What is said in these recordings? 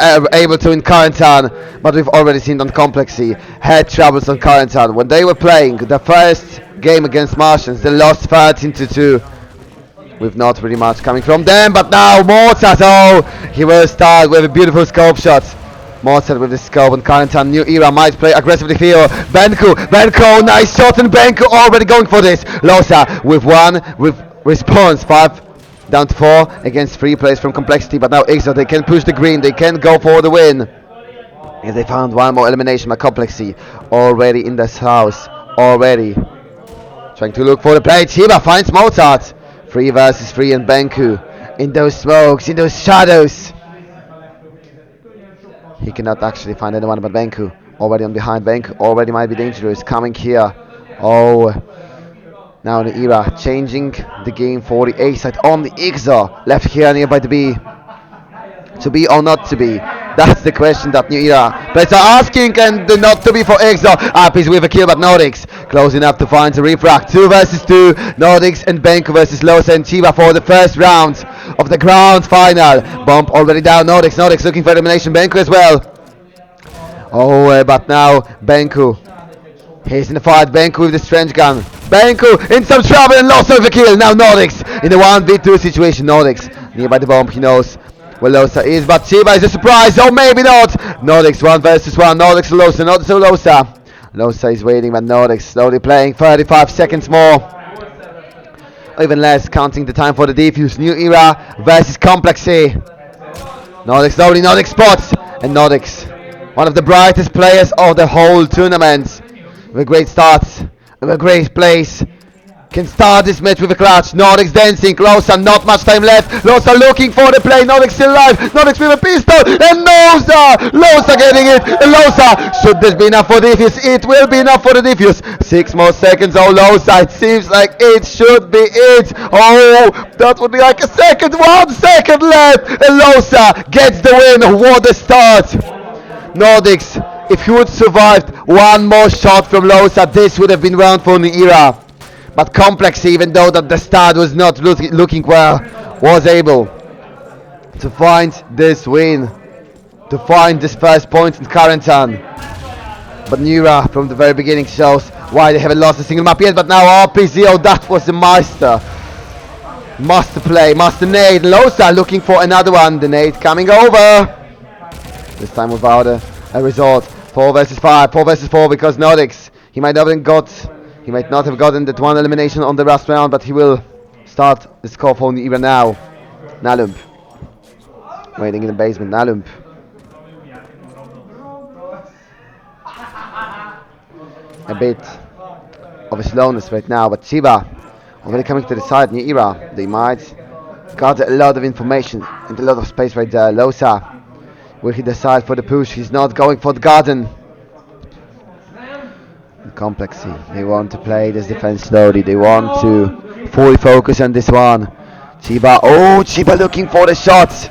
able to in Carentan, but we've already seen on Complexy had troubles on Carentan. When they were playing the first game against Martians, they lost 13-2 with not really much coming from them, but now Mozart, oh, he will start with a beautiful scope shot. Mozart with the scope on Carentan, New Era might play aggressively here. Benko, nice shot, and Benko already going for this. Losa with one, with response, 5 down to 4 against 3 players from Complexity, but now Exo, they can push the green, they can go for the win. And they found one more elimination by Complexity already in this house, already. Trying to look for the play, Chiba finds Mozart. 3 versus 3 and Benku in those smokes, in those shadows. He cannot actually find anyone but Benku. Already on behind. Benku already might be dangerous. Coming here. Oh, now the era changing the game for the A side on the Ixor. Left here nearby the B. To be or not to be? That's the question that New Era players are asking, and the not to be for Exo. Up is with a kill, but Nordics close enough to find the refract. 2 versus 2. Nordics and Benko versus Losa and Chiba for the first round of the grand final. Bomb already down. Nordics looking for elimination. Benko as well. Oh, but now Benko. He's in the fight. Benko with the strange gun. Benko in some trouble and lost over kill. Now Nordics in the 1v2 situation. Nordics nearby the bomb. He knows where Losa is, but Chiba is a surprise. Oh, maybe not. Nordics 1 versus 1. Nordics Losa, not so Losa. Losa is waiting, but Nordics slowly playing. 35 seconds more. Or even less, counting the time for the defuse. New Era versus Complexy. Nordics slowly, Nordics spots. And Nordics, one of the brightest players of the whole tournament. With a great start, with a great place. Can start this match with a clutch. Nordics dancing. Losa, not much time left. Losa looking for the play. Nordics still alive. Nordics with a pistol. And Losa getting it. And Losa, should this be enough for the defuse? It will be enough for the defuse. 6 more seconds. Oh, Losa, it seems like it should be it. Oh, that would be like a second. 1 second left. And Losa gets the win. What a start. Nordics, if he would survived one more shot from Losa, this would have been round for the era. But Complex, even though that the start was not looking well, was able to find this win, to find this first point in Carentan. But Newera from the very beginning shows why they haven't lost a single map yet. But now RPZ, oh, that was the master play, master nade. Losa looking for another one. The nade coming over. This time without a result. 4 versus 5, 4 versus 4, because Nordics, he might not have gotten that one elimination on the last round, but he will start the score for even now. Nalump waiting in the basement. Nalump a bit of a slowness right now, but Chiba already coming to the side. New Era, they might got a lot of information and a lot of space right there. Losa, will he decide for the push? He's not going for the garden. Complexy, they want to play this defense slowly. They want to fully focus on this one. Chiba looking for the shots,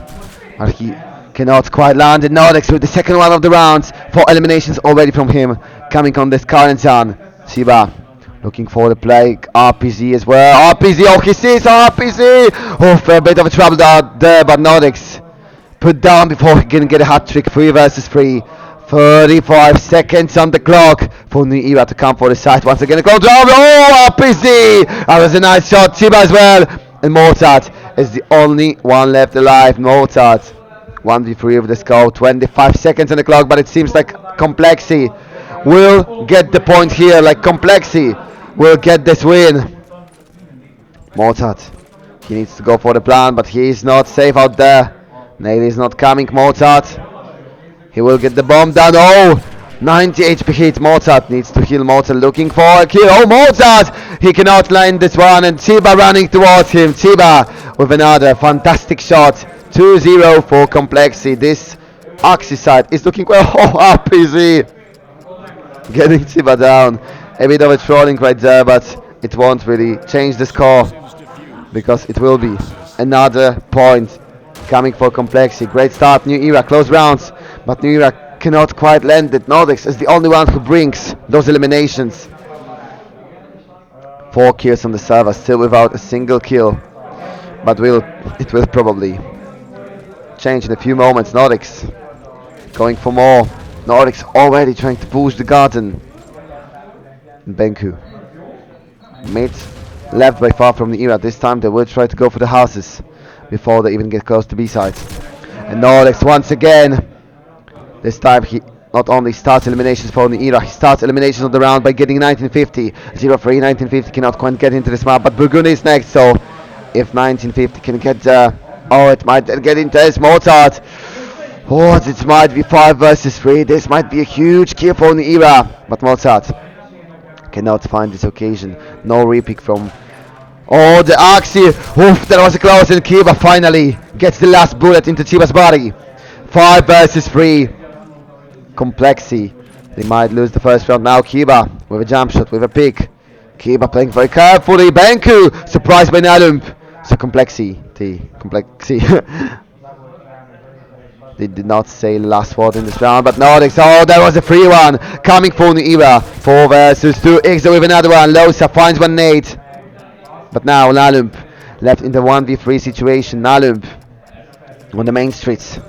but he cannot quite land. And Nordics with the second one of the rounds. 4 eliminations already from him coming on this Carentan. Chiba looking for the play. RPZ as well. RPZ, oh, he sees RPZ. Oh, for a bit of a trouble out there, but Nordics put down before he can get a hat trick. 3 versus 3. 35 seconds on the clock for New Era to come for the side. Once again, a goal drop. Oh, RPZ! That was a nice shot. Chiba as well. And Mozart is the only one left alive. Mozart 1v3 with the score. 25 seconds on the clock, but it seems like Complexy will get the point here. Like Complexy will get this win. Mozart, he needs to go for the plan, but he is not safe out there. Nade is not coming. Mozart, he will get the bomb down. Oh, 90 HP hit. Mozart needs to heal. Mozart looking for a kill. Oh, Mozart, he cannot land this one, and Chiba running towards him. Chiba with another fantastic shot. 2-0 for Complexy. This Axis side is looking well. Oh, RPZ getting Chiba down. A bit of a trolling right there, but it won't really change the score, because it will be another point coming for Complexy. Great start. New Era, close rounds, but New Era cannot quite land it. Nordics is the only one who brings those eliminations. 4 kills on the server, still without a single kill, but it will probably change in a few moments. Nordics going for more. Nordics already trying to push the garden. Benku. Mid, left by far from the era. This time they will try to go for the houses before they even get close to B sides. And Nordics once again. This time he not only starts eliminations for the era, he starts eliminations of the round by getting 1950. 0-3, 1950 cannot quite get into this map, but Burgundy is next, so if 1950 can get oh, it might get into this Mozart. Oh, this might be 5 versus 3. This might be a huge kill for the era, but Mozart cannot find this occasion. No repick from. Oh, the Axie. Oof, that was a close, and Kiba finally gets the last bullet into Chiba's body. 5 versus 3. Kompleksi. They might lose the first round now. Kiba with a jump shot, with a pick. Kiba playing very carefully. Benku surprised by Nalump. So Kompleksi. They did not say the last word in this round, but Nordics. Oh, that was a free one coming for Newera. 4 versus 2. Ixa with another one. Losa finds one nade. But now Nalump left in the 1v3 situation. Nalump on the main streets.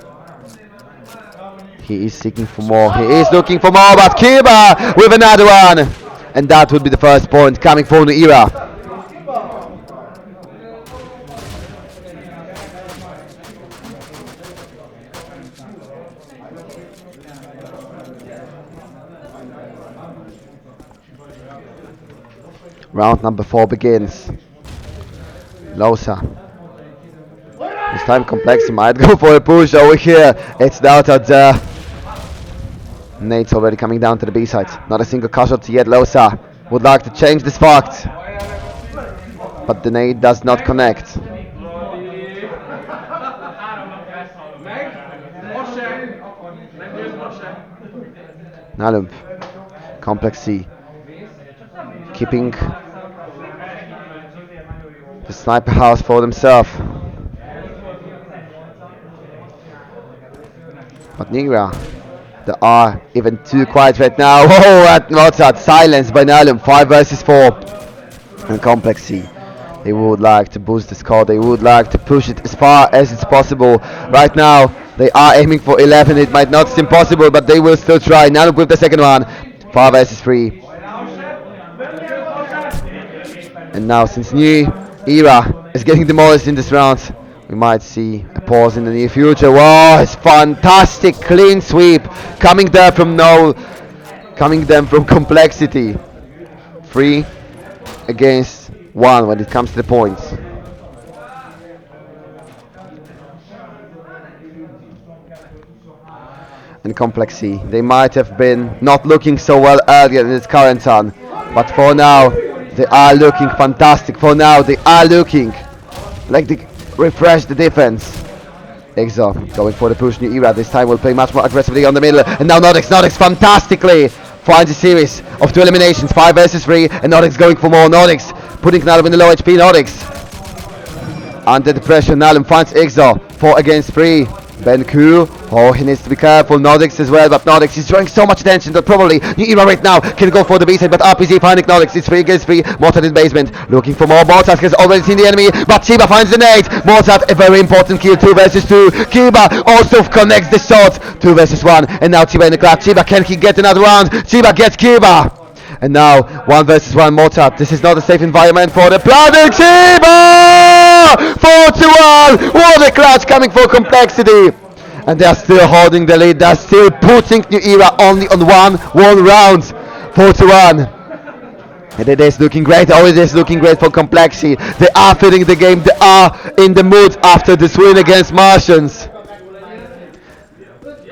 He is seeking for more. He is looking for more, but Kiba with another one. And that would be the first point coming for Newera. Round number 4 begins. Losa. This time Kompleksi might go for a push over here. It's doubted. Nate's already coming down to the B side. Not a single casualty yet. Losa would like to change this fact, but the nade does not connect. Nalump. Kompleksi. Keeping the sniper house for themselves. But Newera, they are even too quiet right now. Oh, at Mozart, silenced by Nalum. 5 versus 4. And Kompleksi, they would like to boost the score. They would like to push it as far as it's possible. Right now, they are aiming for 11. It might not seem possible, but they will still try. Nalum with the second one. 5 versus 3. And now, since Newera is getting demolished in this round, we might see a pause in the near future. Wow, it's fantastic clean sweep coming there from Noel, coming them from Complexity. 3 against 1 when it comes to the points. And Complexity, they might have been not looking so well earlier in this carentan, but for now they are looking fantastic. For now they are looking like they refresh the defense. Exo going for the push. Newera this time will play much more aggressively on the middle. And now Nordics fantastically finds a series of 2 eliminations. 5 versus 3. And Nordics going for more. Nordics putting Nalum in the low HP. Nordics under the pressure. Nalum finds Exo. 4 against 3. Benku. Oh, he needs to be careful. Nordics as well, but Nordics is drawing so much attention that probably Newera right now can go for the B-side, but RPG finding Nordics. It's 3 against 3. Mozart in basement, looking for more. Mozart has already seen the enemy, but Chiba finds the nade. Mozart, a very important kill. 2 versus 2. Kiba also connects the shot. 2 versus 1. And now Chiba in the clutch. Chiba, can he get another round? Chiba gets Kiba. And now 1 versus 1 Mozart. This is not a safe environment for the planning. Chiba! 4-1. What a clutch coming for Complexity. And they are still holding the lead. They are still putting Newera only on one round. 4-1. And it is looking great. Oh, it is looking great for Complexity. They are feeling the game. They are in the mood after this win against Martians.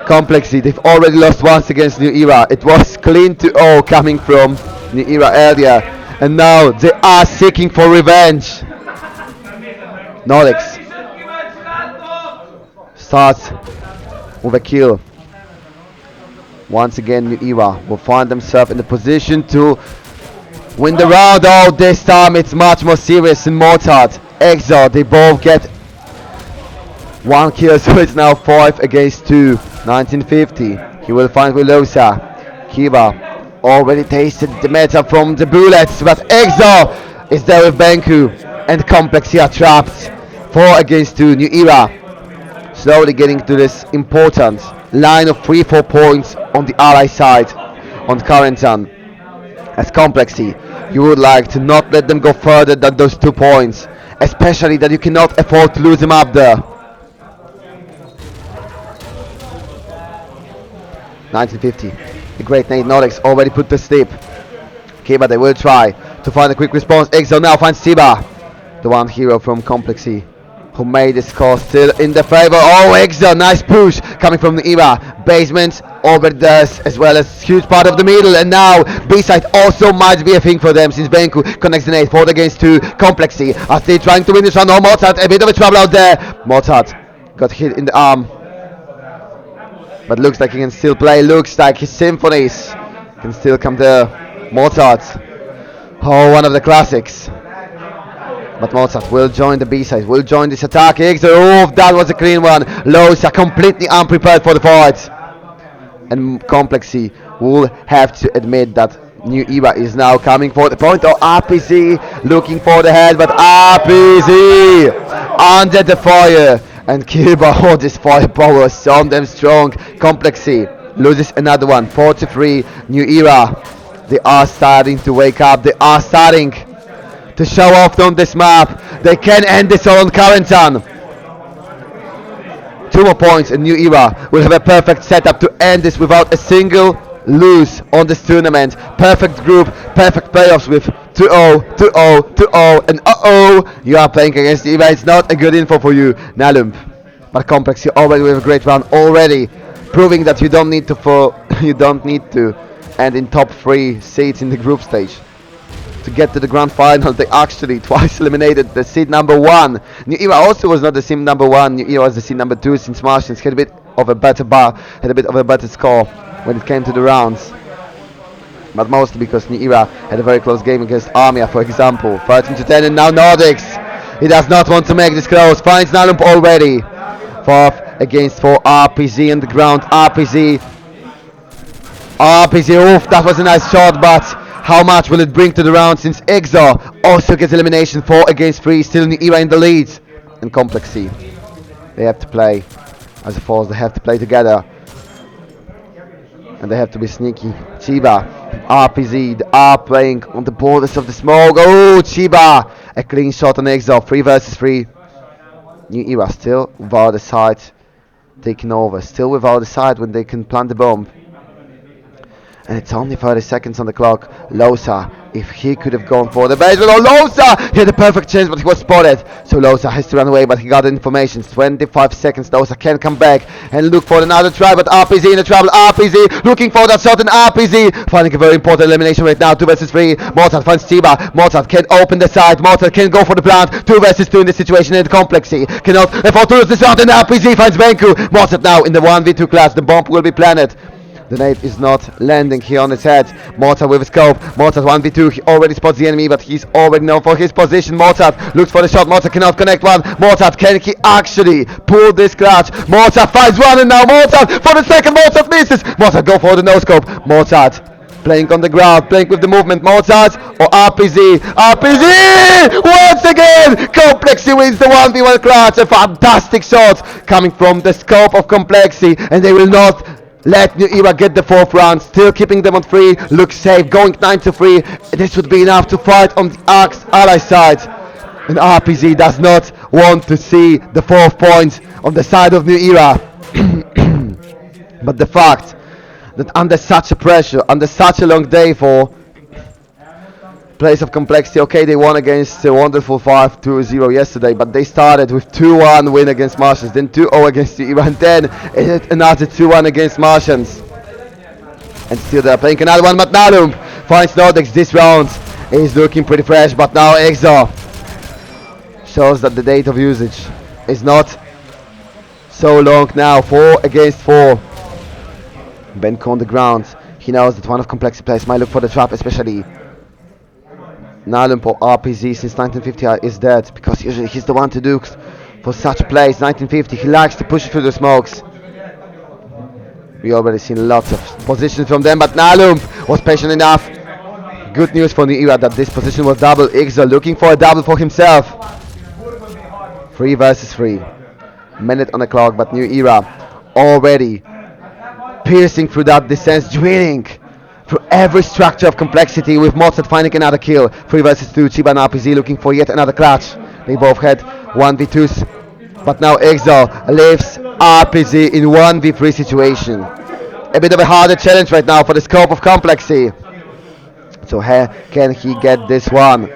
Complexity, they've already lost once against Newera. It was clean to all coming from Newera earlier. And now they are seeking for revenge. Nordics starts with a kill. Once again, Newera will find themselves in the position to win the round. Oh, this time it's much more serious in Mozart. Exo, they both get 1 kill, so it's now 5 against 2. 1950. He will find Wilosa. Kiba already tasted the meta from the bullets, but Exo is there with Benku. And Kompleksi are trapped. 4 against 2. Newera slowly getting to this important line of 3-4 points on the ally side, on carentan. As complexy, you would like to not let them go further than those 2 points, especially that you cannot afford to lose them up there. 1950. The great Nate Nordex already put to sleep. Kiba, they will try to find a quick response. Exo now finds Tiba, the one hero from Complexy, who made the score still in the favor. Oh, Exo, nice push coming from the Eva. Basement over does, as well as huge part of the middle. And now B-side also might be a thing for them, since Benku connects the nade 4 against 2. Complexy are still trying to win this round. Oh, Mozart, a bit of a trouble out there. Mozart got hit in the arm, but looks like he can still play. Looks like his symphonies can still come there. Mozart, oh, one of the classics. But Mozart will join the B-side, will join this attack. Oh, that was a clean one. Losa completely unprepared for the fight. And Complexy will have to admit that New Era is now coming for the point. Oh, RPZ looking for the head, but RPZ under the fire. And Kiba, oh, this firepower is on them strong. Complexy loses another one, 4-3. New Era, they are starting to wake up. They are starting to show off on this map. They can end this all on carentan. 2 more points and New Era will have a perfect setup to end this without a single lose on this tournament. Perfect group, perfect playoffs with 2-0, 2-0, 2-0, and you are playing against New Era. It's not a good info for you, Nalump. But Complexy already with a great round already, proving that you don't need to end in top 3 seeds in the group stage to get to the grand final. They actually twice eliminated the seed number 1. New Era also was not the seed number 1. New Era was the seed number 2, since Martians had a bit of a better score when it came to the rounds. But mostly because New Era had a very close game against Armia, for example. 13-10, and now Nordics. He does not want to make this close. Finds Nalump already. 4 against 4. RPZ on the ground. RPZ, oof, that was a nice shot, but how much will it bring to the round, since Exo also gets elimination? 4 against 3, still New Era in the lead. And Complexy, they have to play as a force, they have to play together. And they have to be sneaky. Chiba, RPZ, they are playing on the borders of the smoke. Oh, Chiba, a clean shot on Exo, 3 versus 3. New Era still without the side taking over, still without the side when they can plant the bomb. And it's only 30 seconds on the clock. Losa, if he could have gone for the baseball. Oh, Losa! He had a perfect chance, but he was spotted. So Losa has to run away, but he got the information. 25 seconds. Losa can come back and look for another try, but RPZ in the trouble. RPZ looking for that shot, and RPZ finding a very important elimination right now. 2 versus 3. Mozart finds Chiba. Mozart can open the side. Mozart can go for the plant. 2 versus 2 in this situation, and Complexy cannot afford to lose this round, and RPZ finds Benku. Mozart now in the 1v2 class. The bomb will be planted. The nade is not landing here on his head. Mozart with a scope. Mozart 1v2. He already spots the enemy, but he's already known for his position. Mozart looks for the shot. Mozart cannot connect one. Mozart, can he actually pull this clutch? Mozart finds one, and now Mozart for the second. Mozart misses. Mozart go for the no scope. Mozart playing on the ground, playing with the movement. Mozart or RPZ? RPZ once again. Complexy wins the 1v1 clutch. A fantastic shot coming from the scope of Complexy, and they will not let New Era get the 4th round, still keeping them on 3. Looks safe, going 9-3. This would be enough to fight on the ally side. And RPZ does not want to see the 4th point on the side of New Era. But the fact that under such a pressure, under such a long day for place of Complexity, okay, they won against a wonderful 5-2-0 yesterday, but they started with 2-1 win against Martians, then 2-0 against New Era, and then another 2-1 against Martians. And still they're playing another one, but Nalum finds Nordex. This round is looking pretty fresh, but now Exo shows that the date of usage is not so long now. 4 against 4. Benko on the ground. He knows that one of Complexity players might look for the trap, especially Nalump or RPZ, since 1950 is dead, because usually he's the one to do for such plays. 1950, he likes to push it through the smokes. We already seen lots of positions from them, but Nalump was patient enough. Good news for New Era that this position was double. Exo looking for a double for himself. 3 versus 3. Minute on the clock, but New Era already piercing through that distance, drilling through every structure of complexity, with Mozart finding another kill. 3 versus 2, Chiba and RPG looking for yet another clutch. They both had 1v2s, but now Exo leaves RPG in 1v3 situation. A bit of a harder challenge right now for the scope of complexity. So can he get this one?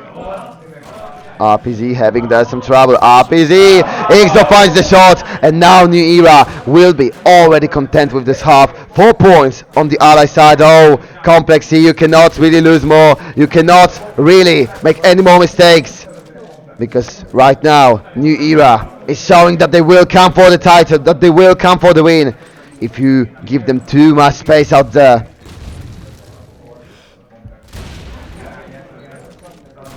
RPZ having there some trouble. RPZ! Exo finds the shot, and now New Era will be already content with this half. 4 points on the ally side. Oh, Complexy, you cannot really lose more. You cannot really make any more mistakes. Because right now, New Era is showing that they will come for the title, that they will come for the win. If you give them too much space out there.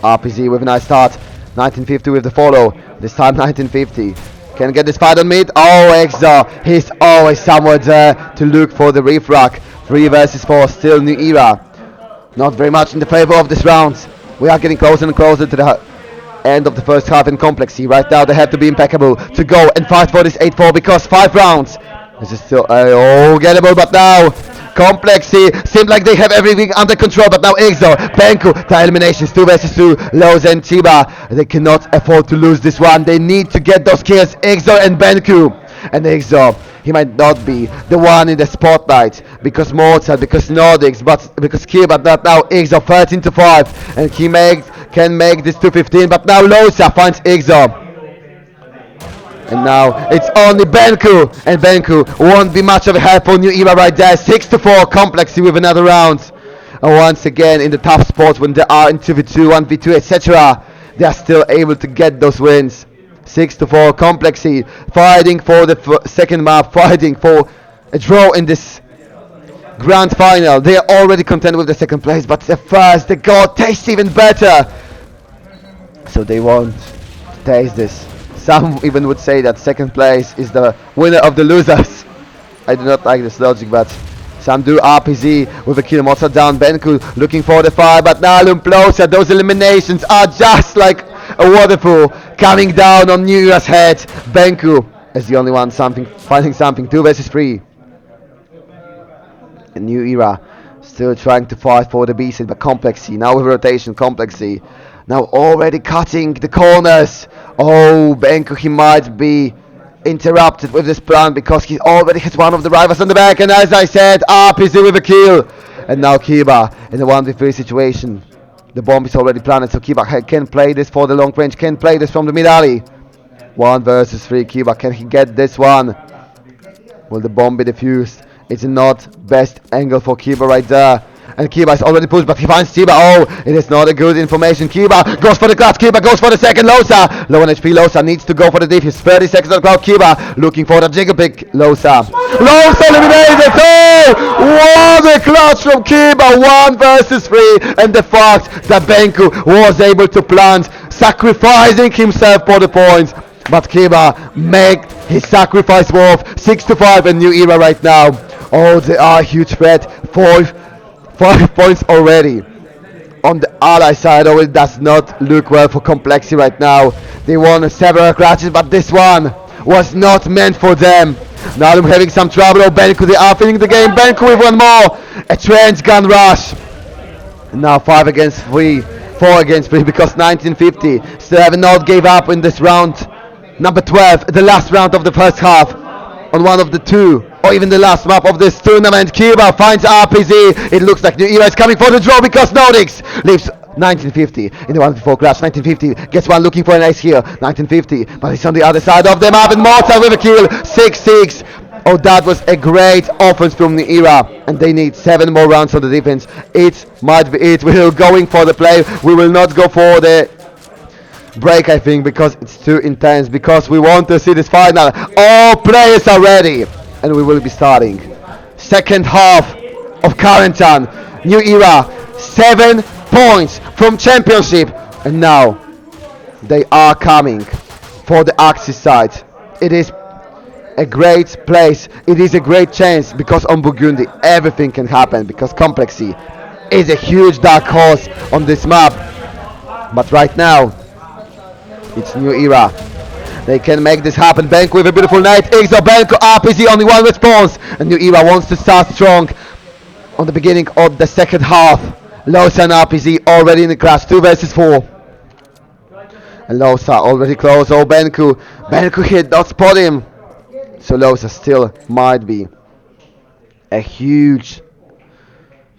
RPZ with a nice start. 1950 with the follow. This time 1950. Can get this fight on mid. Oh, Exo. He's always somewhere there to look for the refrag. 3 versus 4. Still New Era. Not very much in the favor of this round. We are getting closer and closer to the end of the first half in Complexy. Right now they have to be impeccable to go and fight for this 8-4, because 5 rounds. This is still gettable, but now Complexy seems like they have everything under control, but now Exo, Benku, the eliminations, 2 versus 2, Lowe's and Chiba. They cannot afford to lose this one. They need to get those kills, Exo and Benku. And Exo, he might not be the one in the spotlight because Mozart, because Nordics, but because Kiba, but now Exo 13-5, and he can make this 2-15, but now Losa finds Exo. And now it's only Benku, and Benku won't be much of a help for New Era right there. 6-4, Complexy with another round. And once again in the tough spots when they are in 2v2, 1v2, etc., they are still able to get those wins. 6-4, Complexy fighting for the second map, fighting for a draw in this grand final. They are already content with the second place, but the first, the goal tastes even better. So they won't taste this. Some even would say that second place is the winner of the losers. I do not like this logic, but some do. RPZ with a kill. Mozart down. Benku looking for the fire, but now Lumplosa. Those eliminations are just like a waterfall coming down on New Era's head. Benku is the only one finding something. 2 versus 3. And New Era still trying to fight for the B seed, but Complexy now with rotation. Complexy now already cutting the corners. Oh, Benku, he might be interrupted with this plan because he already hit one of the rivals on the back, and as I said, RPZ with a kill. And now Kiba in a 1v3 situation. The bomb is already planted, so Kiba can play this for the long range, can play this from the mid alley. 1 versus 3, Kiba, can he get this one? Will the bomb be defused? It's not best angle for Kiba right there. And Kiba is already pushed, but he finds Chiba. Oh, it is not a good information. Kiba goes for the clutch. Kiba goes for the second. Losa, low on HP. Losa needs to go for the defuse. 30 seconds on the clock. Kiba looking for the jiggle pick. Losa eliminated. Oh, what a clutch from Kiba. 1 versus 3. And the fact that Benku was able to plant, sacrificing himself for the points. But Kiba made his sacrifice worth. 6-5 in New Era right now. Oh, they are a huge threat. 5 points already on the ally side. Oh, it does not look well for Complexy right now. They won several clutches, but this one was not meant for them. Now I'm having some trouble. Oh, Benku, they are finishing the game. Benku with one more. A trench gun rush. And now 5 against 3. 4 against 3, because 1950 still have not gave up in this round. Number 12, the last round of the first half. On one of the 2, or even the last map of this tournament. Kiba finds RPZ. It looks like New Era is coming for the draw because Nordics leaves 1950 in the 1v4 clash. 1950 gets one looking for an ace here. 1950, but he's on the other side of the map, and Mozart with a kill. 6-6. Oh, that was a great offense from New Era, and they need 7 more rounds on the defense. It might be it. We're going for the play. We will not go for the break, I think, because it's too intense, because we want to see this final. All players are ready, and we will be starting second half of Carentan. New Era 7 points from championship, and now they are coming for the Axis side. It is a great place, it is a great chance, because on Burgundy everything can happen, because Complexy is a huge dark horse on this map. But right now it's New Era They can make this happen. Benko with a beautiful night. Exo, Benko, RPG, only one response. And New Era wants to start strong on the beginning of the second half. Losa and RPG already in the clash. 2 versus 4. And Losa already close. Oh, Benko. Benko hit, not spot him. So Losa still might be a huge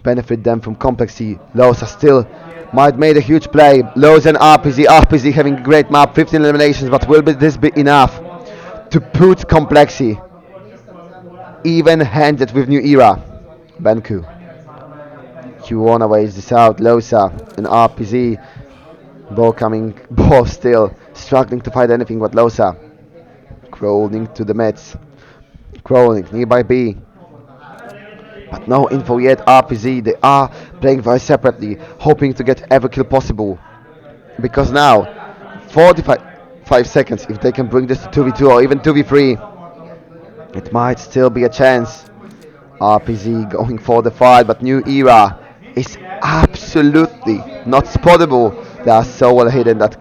benefit them from kompleksi. Losa still might made a huge play. Losa and RPG having a great map, 15 eliminations, but will this be enough to put kompleksi even-handed with New Era? Benku. Kiwana weighs this out. Losa and RPG both still struggling to find anything but Losa. Crawling to the mids. Crawling nearby B. But no info yet. RPG, they are playing very separately, hoping to get every kill possible. Because now, 45 seconds, if they can bring this to 2v2 or even 2v3, it might still be a chance. RPG going for the fight, but New Era is absolutely not spottable. They are so well hidden that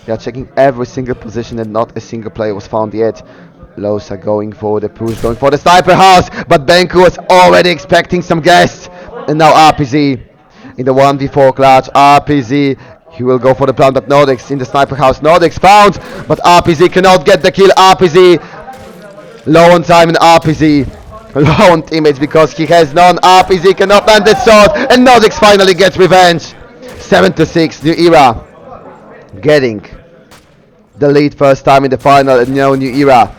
they are checking every single position and not a single player was found yet. Losa going for the push, going for the sniper house, but Benku was already expecting some guests. And now RPG in the 1v4 clutch. RPG, he will go for the plant, but Nordics in the sniper house. Nordics found, but RPG cannot get the kill. RPG low on time, and RPG low on teammates because he has none. RPG cannot land the shot, and Nordics finally gets revenge. 7-6, New Era getting the lead first time in the final, and now New Era.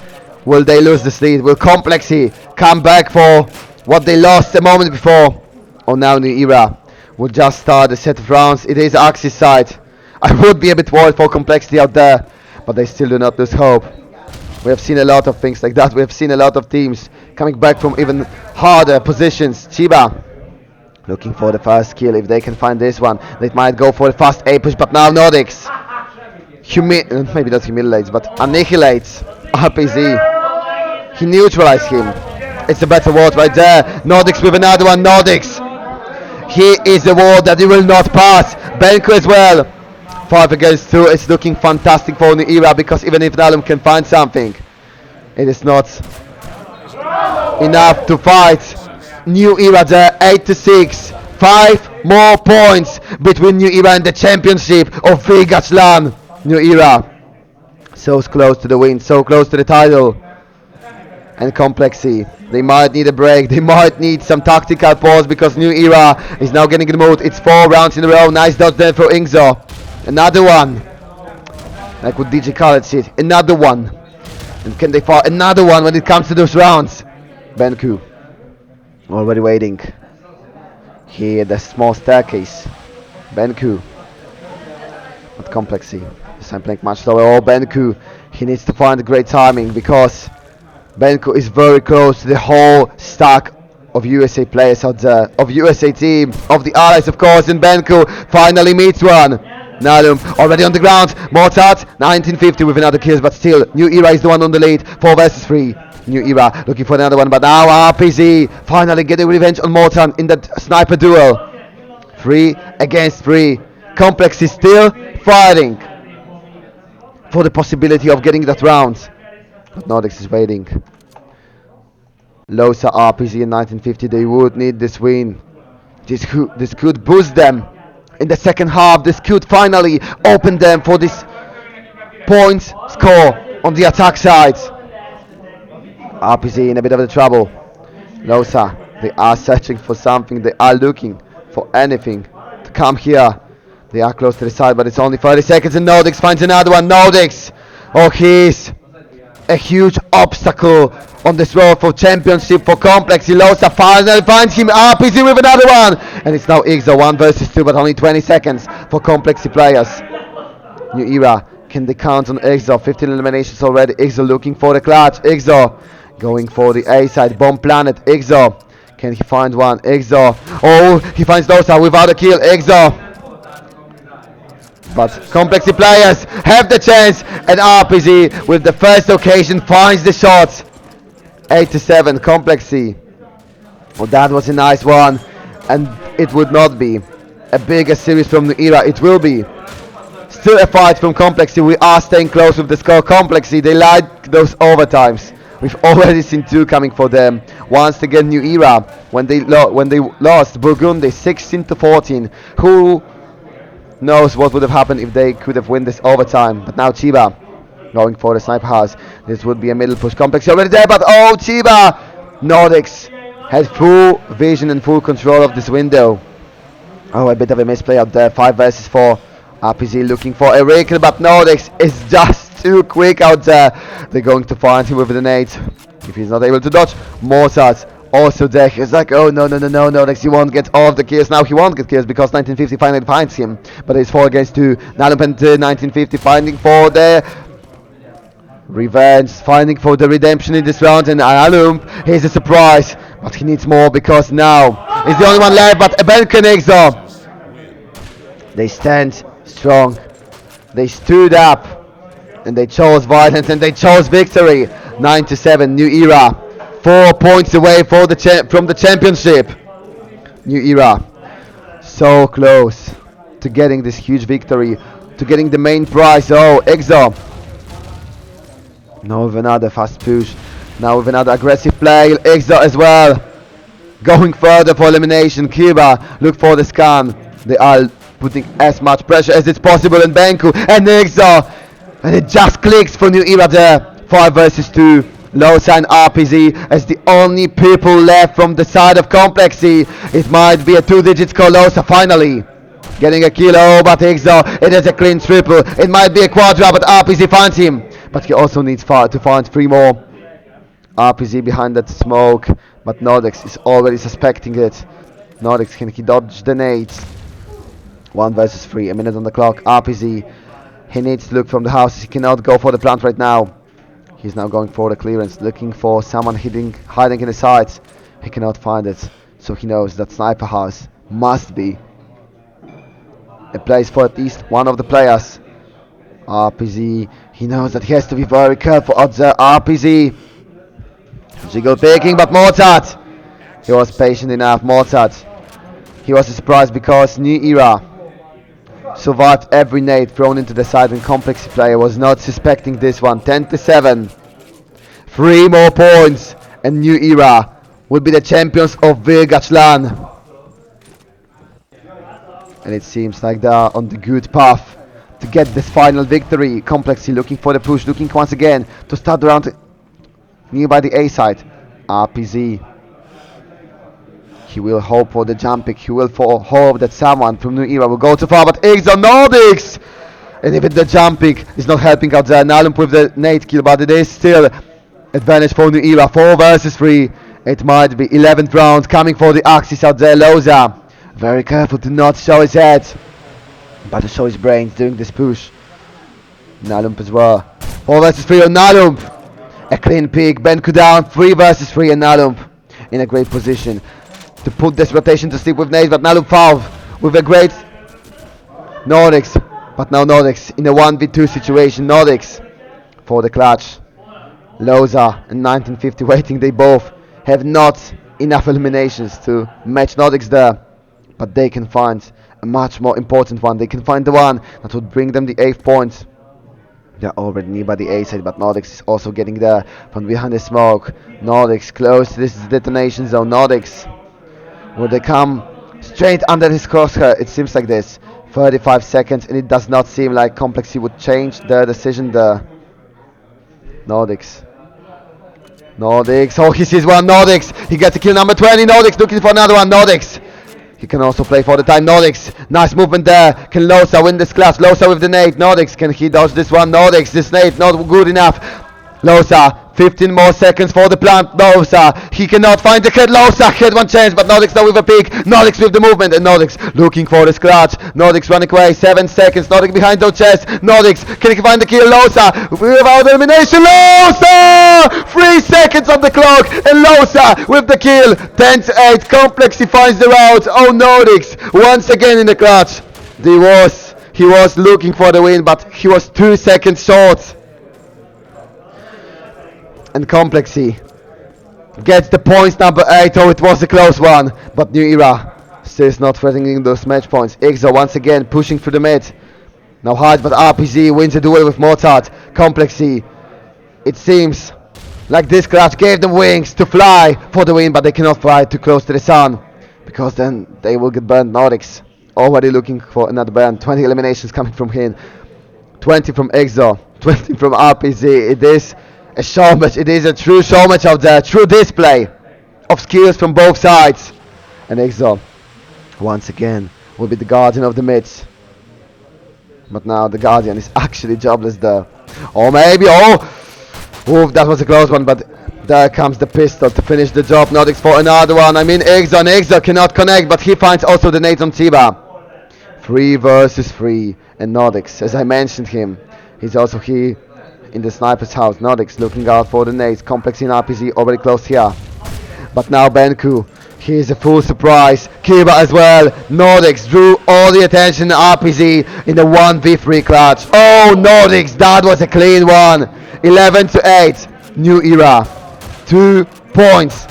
Will they lose this lead? Will kompleksi come back for what they lost a moment before? Or now New Era will just start a set of rounds. It is Axis side. I would be a bit worried for kompleksi out there, but they still do not lose hope. We have seen a lot of things like that. We have seen a lot of teams coming back from even harder positions. Chiba looking for the first kill. If they can find this one, they might go for the fast A push, but now Nordics maybe not humiliates, but annihilates RPG. He neutralized him. It's a better word right there. Nordics with another one. Nordics. He is a ward that he will not pass. Benko as well. 5 against 2. It's looking fantastic for New Era because even if Nalum can find something, it is not enough to fight. New Era there. 8-6. 5 more points between New Era and the championship of VIRGÁCS LAN. New Era. So close to the win. So close to the title. And kompleksi, they might need a break, they might need some tactical pause because New Era is now getting in the mood. It's 4 rounds in a row. Nice dodge there for Ingzo. Another one. Like what DJ Khaled said, another one. And can they fight another one when it comes to those rounds? Benku already waiting here at the small staircase. Benku, but kompleksi this time playing much slower. Oh, Benku, he needs to find a great timing because Benko is very close to the whole stack of USA players out there, of USA team, of the allies of course, and Benko finally meets one. Nalum already on the ground. Mozart 1950 with another kill, but still New Era is the one on the lead. 4 versus 3. New Era looking for another one, but now RPG finally getting revenge on Mozart in that sniper duel. 3 against 3. kompleksi is still fighting for the possibility of getting that round. But Nordics is waiting. Losa, RPG in 1950, they would need this win. This could boost them in the second half. This could finally open them for this points score on the attack side. RPG in a bit of the trouble. Losa, they are searching for something. They are looking for anything to come here. They are close to the side, but it's only 30 seconds and Nordics finds another one. Nordics, oh, he's a huge obstacle on this road for championship for kompleksi. Losa finally finds him. RPG with another one, and it's now Igzo 1 versus 2, but only 20 seconds for kompleksi players. New Era, can they count on Igzo? 15 eliminations already. Igzo looking for the clutch. Igzo going for the A side. Bomb planet. Igzo, can he find one? Igzo, oh, he finds Losa without a kill. Igzo, but kompleksi players have the chance, and RPG with the first occasion finds the shots. 8-7 kompleksi. Well, that was a nice one, and it would not be a bigger series from New Era. It will be Still a fight from Complexi. We are staying close with the score. Complexi, they like those overtimes. We've already seen 2 coming for them. Once again, New Era when they lost Burgundy 16-14. Who knows what would have happened if they could have won this overtime? But now Chiba going for the sniper house. This would be a middle push. Complexi already there, but oh, Chiba! Nordics has full vision and full control of this window. Oh, a bit of a misplay out there. 5 versus 4. RPG looking for a wrinkle, but Nordics is just too quick out there. They're going to find him with the nade. If he's not able to dodge, Mozart also there. He's like, oh no, Nordics, you won't get all of the kills. Now he won't get kills because 1950 finally finds him. But it's 4 against 2. Nalump and 1950 finding for the revenge, finding for the redemption in this round. And Nalump, he's a surprise. But he needs more because now he's the only one left. But Benkenexo, they stand strong. They stood up and they chose violence and they chose victory. 9-7, New Era, 4 points away for from the championship. New Era, so close to getting this huge victory, to getting the main prize. Oh, Exo. Now with another fast push. Now with another aggressive play. Exo as well, going further for elimination. Cuba, look for the scan. They are putting as much pressure as it's possible in Banku and Exo, and it just clicks for New Era there. 5 versus 2. Losa and RPZ as the only people left from the side of Complexi. It might be a 2-digit score. Losa finally getting a kill. Oh, but Exo, it is a clean triple. It might be a quadra, but RPZ finds him. But he also needs to find 3 more. RPZ behind that smoke, but Nordex is already suspecting it. Nordex, can he dodge the nades? 1 versus 3, a minute on the clock. RPZ, he needs to look from the houses. He cannot go for the plant right now. He's now going for the clearance, looking for someone hiding in the sides. He cannot find it, so he knows that sniper house must be a place for at least one of the players. RPZ, he knows that he has to be very careful out there. RPZ, jiggle picking, but Mozart, he was patient enough. Mozart, he was surprised because New Era survived every nade thrown into the side, and Complex player was not suspecting this one. 10-7. 3 more points and New Era will be the champions of VIRGÁCS LAN. And it seems like they are on the good path to get this final victory. Complexi looking for the push, looking once again to start the round nearby the A side. RPZ, he will hope for the jump pick. He will hope that someone from New Era will go too far, but Exo Nordics! And even the jump pick is not helping out there. Nalump with the nade kill, but it is still advantage for New Era. 4 versus 3. It might be 11th round coming for the Axis out there. Loza, very careful to not show his head, but to show his brains doing this push. Nalump as well. 4 versus 3 on Nalump. A clean pick. Benku down. 3 versus 3 and Nalump in a great position to put this rotation to sleep with nades, but Nalump fouled with a great Nordics. But now Nordics in a 1v2 situation. Nordics for the clutch. Loza and 1950 waiting. They both have not enough eliminations to match Nordics there, but they can find a much more important one. They can find the one that would bring them the 8th point. They're already nearby the A side, but Nordics is also getting there from behind the smoke. Nordics close to this detonation zone. Nordics, will they come straight under his crosshair? It seems like this. 35 seconds, and it does not seem like Complexi would change their decision there. Nordics. Oh, he sees one. Nordics, he gets a kill number 20. Nordics looking for another one. Nordics, he can also play for the time. Nordics, nice movement there. Can Losa win this class? Losa with the nade. Nordics, can he dodge this one? Nordics, this nade not good enough. Losa, 15 more seconds for the plant. Losa, he cannot find the kid. Losa had one chance, but Nordics now with a pick. Nordics with the movement, and Nordics looking for the scratch. Nordics running away. 7 seconds. Nordics behind those chests. Nordics, can he find the kill? Losa without elimination. Losa, 3 seconds on the clock, and Losa with the kill. 10-8. Complexi finds the route. Oh, Nordics once again in the clutch. He was looking for the win, but he was 2 seconds short. And Complexi gets the points number 8. Oh, it was a close one, but New Era still is not threatening those match points. Exo once again pushing through the mid. Now hard, but RPZ wins the duel with Mozart. Kompleksi. It seems like this clash gave them wings to fly for the win, but they cannot fly too close to the sun, because then they will get burned. Nordics already looking for another burn. 20 eliminations coming from him. 20 from EXO. 20 from RPZ. It is a show match. It is a true show match out there. True display of skills from both sides. And EXO, once again, will be the guardian of the mids. But now the guardian is actually jobless there. Or maybe, oof, that was a close one, but there comes the pistol to finish the job. Nordics for another one. I mean, EXO cannot connect, but he finds also the nades on Tiba. 3 versus 3. And Nordics, as I mentioned him, he's also here in the sniper's house. Nordics looking out for the nades. Kompleksi and RPZ already close here. But now Benku, he is a full surprise. Kiba as well. Nordics drew all the attention. RPZ in the 1v3 clutch. Oh, Nordics, that was a clean one. 11-8. New era. 2 points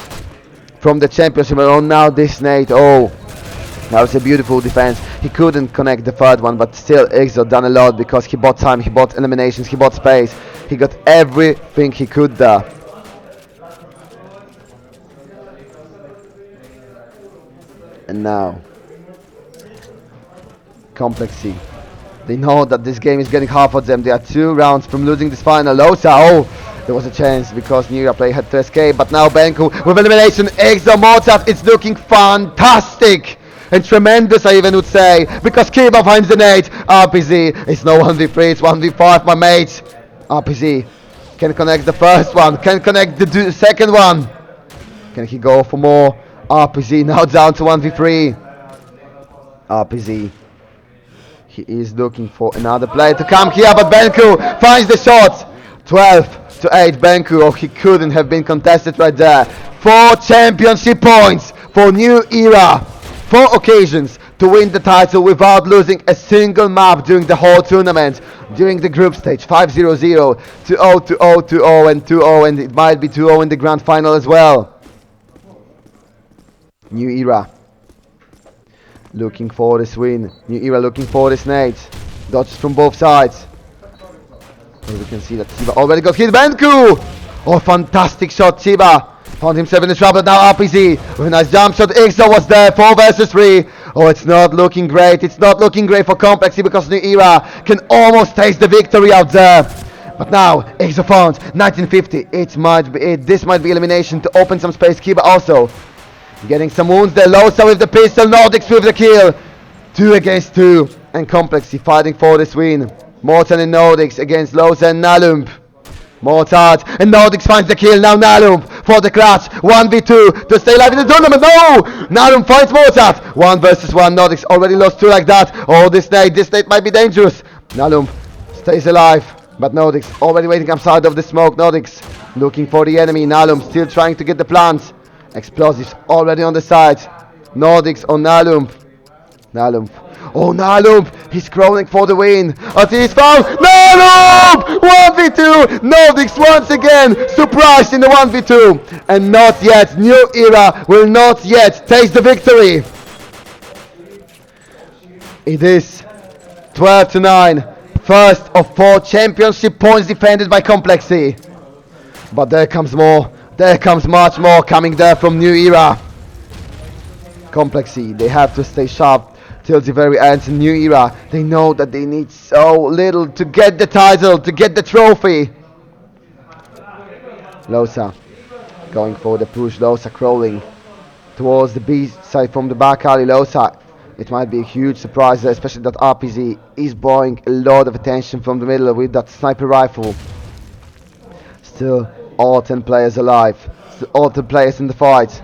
from the championship. Oh, now this nade. Oh, that was a beautiful defense. He couldn't connect the third one, but still EXO done a lot because he bought time, he bought eliminations, he bought space. He got everything he could there. And now Kompleksi, they know that this game is getting hard for them. They are 2 rounds from losing this final. Losa, oh, there was a chance because Newera play had to escape, but now Benku with elimination. EXO Mozart, it's looking fantastic and tremendous, I even would say, because Kiba finds the nade. RPZ, it's no 1v3, it's 1v5, my mates. RPZ can connect the first one, can connect the second one. Can he go for more? RPZ now down to 1v3. RPZ, he is looking for another player to come here, but Benku finds the shot. 12-8 Benku. Oh, he couldn't have been contested right there. 4 championship points for New Era. 4 occasions to win the title without losing a single map during the whole tournament. During the group stage, 5-0-0, 2-0, 2-0, 2-0, and 2-0, and it might be 2-0 in the grand final as well. New Era looking for this win. New Era looking for this nade. Dodges from both sides. And we can see that Tiba already got hit. Benku! Oh, fantastic shot, Tiba. Found himself in the trouble. Now RPZ with a nice jump shot. EXO was there. 4 versus 3. Oh, it's not looking great. It's not looking great for Kompleksi because New Era can almost taste the victory out there. But now EXO found 1950. It might be it. This might be elimination to open some space. Kiba also getting some wounds there. Losa with the pistol. Nordics with the kill. 2 against 2. And Kompleksi fighting for this win. Morton and Nordics against Losa and Nalump. Mozart and Nordics finds the kill. Now Nalump for the clutch. 1v2 to stay alive in the tournament. No! Nalump finds Mozart. 1 versus 1. Nordics already lost 2 like that. Oh, this nade might be dangerous. Nalump stays alive, but Nordics already waiting outside of the smoke. Nordics looking for the enemy. Nalump still trying to get the plants. Explosives already on the side. Nordics on Nalump. Nalump. Oh, Nalump! He's crawling for the win. As he's found. Nalump! 1v2! Nordics once again surprised in the 1v2. And not yet. New Era will not yet taste the victory. It is 12-9. First of 4 championship points defended by Kompleksi. But there comes more. There comes much more coming there from New Era. Kompleksi, they have to stay sharp till the very end. In New Era, they know that they need so little to get the title, to get the trophy. Losa going for the push. Losa crawling towards the B side from the back alley. Losa, it might be a huge surprise, especially that RPZ is drawing a lot of attention from the middle with that sniper rifle. Still all 10 players alive. Still all 10 players in the fight.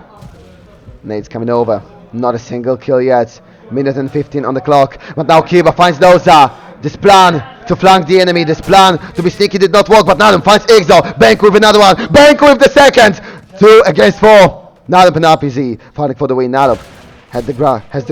Nade's coming over. Not a single kill yet. Minute and 15 on the clock. But now Kiba finds Losa. This plan to flank the enemy, this plan to be sneaky did not work. But Nalum finds EXO. Benku with another one. Benku with the second. 2 against 4. Nalum and RPZ fighting for the win. Nalum has the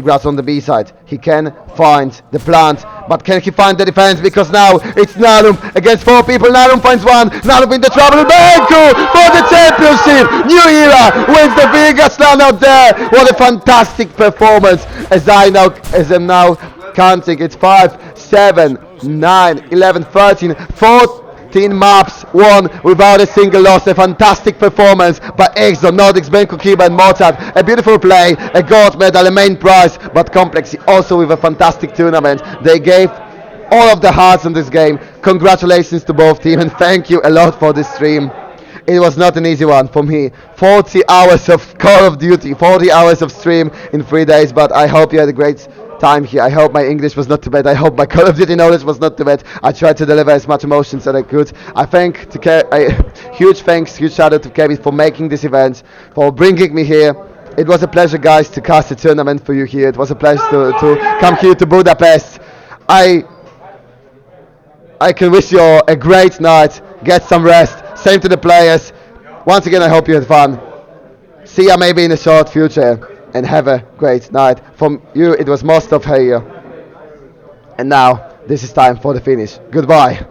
grass on the B side. He can find the plant, but can he find the defense? Because now it's Nalum against 4 people. Nalum finds one. Nalum in the trouble. Benku for the championship. New Era wins the VIRGÁCS LAN out there. What a fantastic performance! As I'm now counting, it's 5-7. 9, 11, 13, 14 maps won without a single loss. A fantastic performance by EXO, Nordics, Benko, Kiba and Mozart. A beautiful play, a gold medal, a main prize, but Kompleksi also with a fantastic tournament. They gave all of the hearts in this game. Congratulations to both teams and thank you a lot for this stream. It was not an easy one for me. 40 hours of Call of Duty, 40 hours of stream in 3 days, but I hope you had a great time here. I hope my English was not too bad. I hope my Call of Duty knowledge was not too bad. I tried to deliver as much emotions as I could. I thank to huge thanks, huge shout out to Kevin for making this event, for bringing me here. It was a pleasure, guys, to cast a tournament for you here. It was a pleasure to come here to Budapest. I I can wish you all a great night. Get some rest. Same to the players. Once again, I hope you had fun. See ya maybe in the short future. And have a great night. From you, it was most of here. And now, this is time for the finish. Goodbye.